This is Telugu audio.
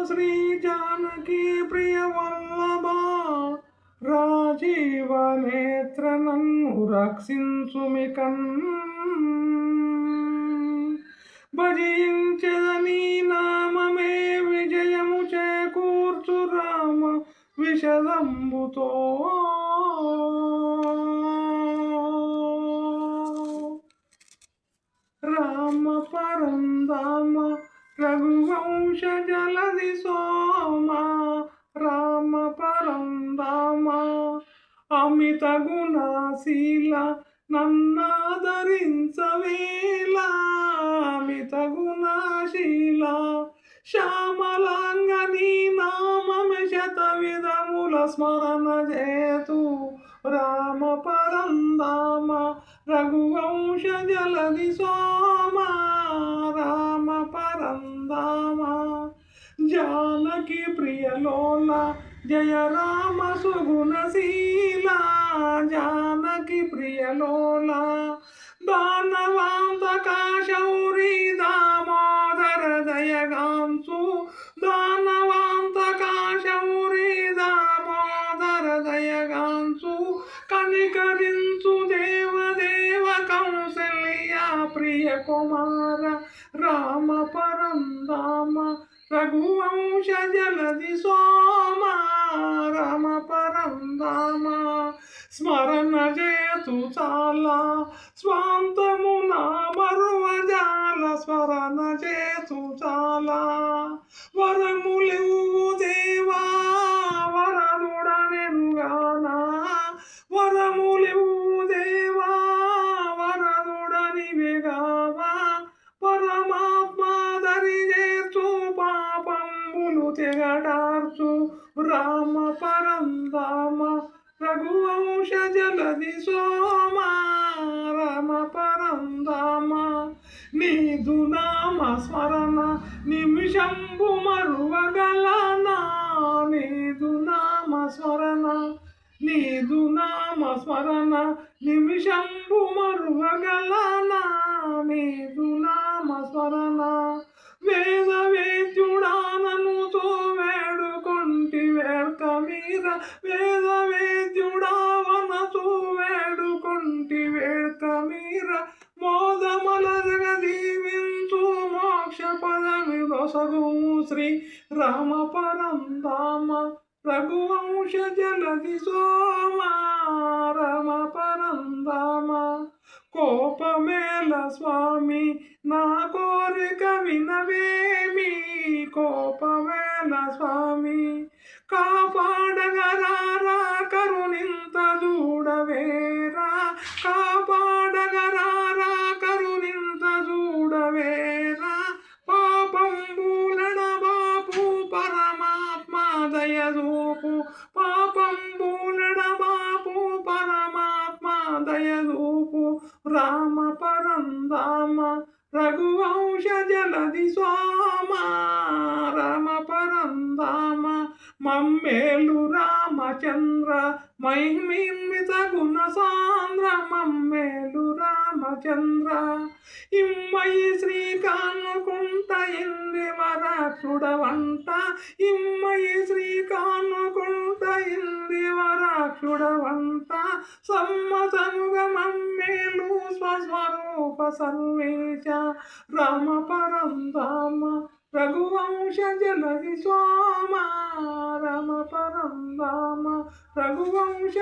శ్రీ జానకి ప్రియ వల్లభ రాజీవ నేత్ర నన్ను రక్షించుమికన్ భజించెదని నామమే విజయము చేకూర్చు రామ విషదంబుతో రామ పరంధామ రఘువంశ జలది సోమ రామ పరంధామ అమిత గుణశీల నన్నాదరించవేళ అమిత గుణశీల శ్యామలాంగని నామమే శత విధముల స్మరణ చేతు రామ పరంధామ రఘువంశ జలది సోమ రామ పరంధామ జానకి ప్రియలోల జయ రామ సుగుణశీల జానకి ప్రియలోల దానవాంతక శౌరి దామోదర దయగాంసు దానవాంతక శౌరి దామోదర దయగాంసు కనికరించు దేవదేవ కౌసల్య ప్రియ కుమార రామ పరంధామ రఘువంశ జలది సోమ రామ పరంధామ స్మరణ చేతు చాలా స్వాంతమున మరువజాల స్మరణ చేతు చాలా వరములివ్వు దేవా వరదుడనెనుగానా వరములివ్వు దేవా వరదుడనివిగావా పరమాత్మ దరి చేర్చు పాపంబులు తెగడార్చు రామ పరంధామ రఘువంశ జలది సోమ రామ పరంధామ నీదు నామ స్మరణ నిమిషంబు మరువగలనా నీదు నామ స్మరణ నీదు నామ స్మరణ నిమిషంబు మరువగలనా నీదు నామ స్మరణ వేద వేద్యుడాననుతో వేడుకొంటి వేడ్క మీర వేద వేద్యుడావనతో వేడుకొంటి వేడ్క మీర మోదమల జగదీవించు మోక్ష పదవి రొసగుము శ్రీ రామ పరంధామ రఘువంశ జలది సోమ రామ పరంధామ కోపమేల స్వామి నా కోరిక వినవేమి కోపమేల స్వామి కాపాడగరారా కరుణింత చూడవేరా కాపాడగరారా కరుణింత చూడవేరా పాపంబులన బాపు పరమాత్మ దయదూపు పాపంబులన బాపు పరమాత్మ దయదూపు రామ పరంధామ రఘువంశ జలది సోమ రామ పరంధామ మమ్మేలు రామచంద్ర మహిమిత గుణ సాంద్ర మమ్మేలు రామచంద్ర ఇమ్మయి శ్రీకానుకుంట ఇంది వరాక్షుడవంట ఇమ్మయి శ్రీకానుకుంట ఇంది వరాక్షుడవంట సమ్మతముగ మమ్మేలు స్వస్వరూప సర్వేశ రామ పరంధామ రఘువంశ జలది సోమ రామ పరంధామ రఘువంశ